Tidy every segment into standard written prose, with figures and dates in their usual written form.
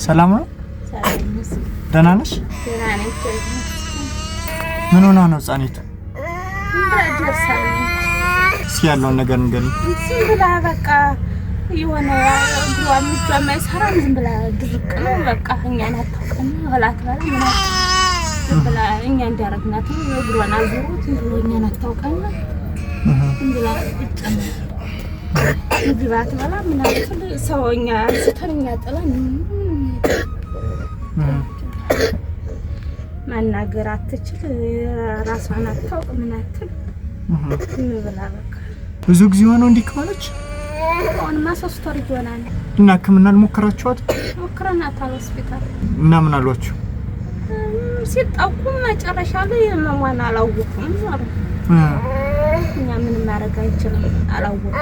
ሰላም ነው? ደህና ነሽ? ምን ሆና ነው ህፃኒቱ? እስኪ ያለውን ነገር ንገሪኝ። ዝም ብላ በቃ የሆነ እግሯን እጇን አይሰራም። ዝም ብላ ድርቅ ነው በቃ። እኛን አታውቅም። እህላት በላ ምን ዝም ብላ እኛ እንዳረግናት እግሯን አዙሩት እኛን አታውቅም። ዝም ብላ እጭም ምግባት በላ ምን አትል ሰውኛ ስተኛ ጥለን ማናገር አትችል። ራሷን አታውቅ ምን አትል ምን ብላ በቃ ብዙ ጊዜ ሆኖ እንዲህ ከሆነች አሁንማ 3 ወር ይሆናል። እና ህክምና አልሞከራችኋት? ሞክረናታል ሆስፒታል። እና ምን አሏችሁ? ሲጣቁም መጨረሻ ላይ መሟን አላወቁም አሉ። እኛ ምን ማድረግ አይችልም አላወቁም።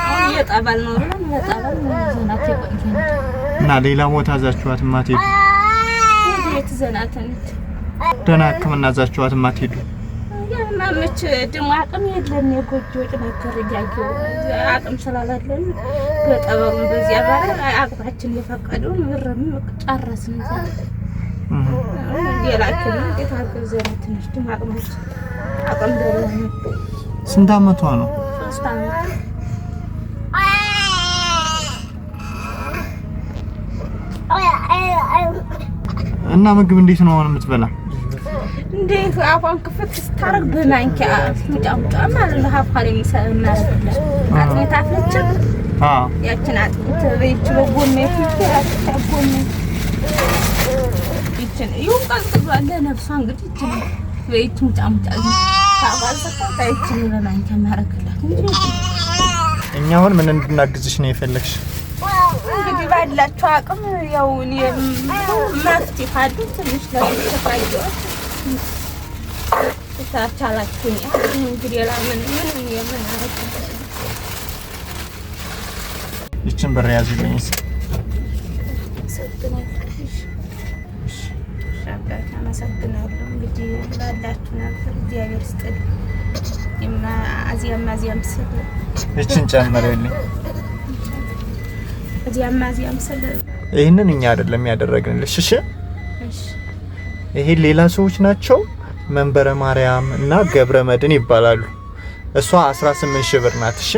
አሁን የጠባል ነው ብለን ለጠባል ዘናት ይቆየን እና ሌላ ቦታ አዛችኋት ማትሄዱ? የት ዘናትን ደህና ህክምና አዛችኋት ማትሄዱ? ማመች ደሞ አቅም የለም። የጎጆ ነገር ያየው አቅም ስላላለን በጠበሩን በዚያ ባለ አቅማችን የፈቀደውን ብርም ጨረስን። ሌላችን የታገዘን ትንሽ ደሞ አቅማችን አቅም ደረሰ። ስንት አመቷ ነው? 3 አመት። እና ምግብ እንዴት ነው አሁን የምትበላ? እንዴት አፏን ክፍት ስታረግ በማንኪያ ሙጫሙጫ ማለት ነው። አፏን የሚሰማርላት አጥሚት አፍለች። ያችን አጥሚት በይች በጎን በጎን ይችን ይሁን ቀዝቅዟል ለነፍሷ እንግዲህ ይችን በይች ሙጫሙጫ ታባልተታ ይችን በማንኪያ ማረግላት እንጂ እኛ አሁን ምን እንድናግዝሽ ነው የፈለግሽ? እንግዲህ ባላችሁ አቅም ያው እኔ መፍትሄ ካሉ ትንሽ ለተፋየው ታቻላችሁ እንግዲህ ለምን የምን አረግ ይችን ብር ያዙልኝ። አመሰግናለሁ። እንግዲህ ላላችሁ ነገር እግዚአብሔር ይስጥልኝ። አዚያም ስል ይችን ጨምረልኝ። አዚያም ስል ይሄንን እኛ አይደለም ያደረግንልሽ። እሺ ይሄ ሌላ ሰዎች ናቸው። መንበረ ማርያም እና ገብረ መድን ይባላሉ። እሷ 18,000 ብር ናት። እሺ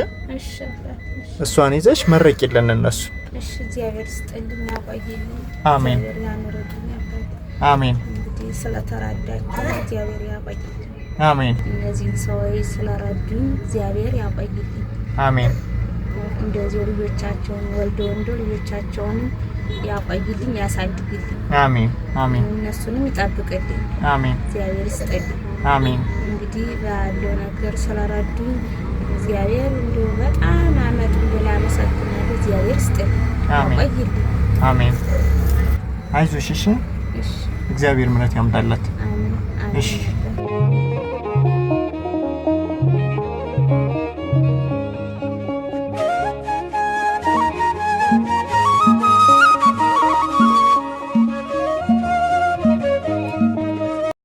እሷን ይዘሽ መረቂልን እነሱ። እሺ እግዚአብሔር ይስጥልኝ ያቆይልኝ። አሜን አሜን። እንግዲህ ስለተራዳችሁ እግዚአብሔር ያቆይልኝ። አሜን። እነዚህን ሰዎች ስለረዱኝ እግዚአብሔር ያቆይልኝ። አሜን። እንደዚህ ልጆቻቸውን ወልደው ልጆቻቸውን ያቆይልኝ ያሳድግልኝ። አሜን አሜን። እነሱንም ይጠብቅልኝ። አሜን። እግዚአብሔር ይስጥልኝ። አሜን። እንግዲህ ባለው ነገር ስለረዱኝ እግዚአብሔር እንደው በጣም አመት ብላ መሰግናለሁ። እግዚአብሔር ይስጥልኝ። ያቆይልኝ። አሜን። አይዞሽ። እሺ እግዚአብሔር ምሕረት ያምጣላት። አሜን። እሺ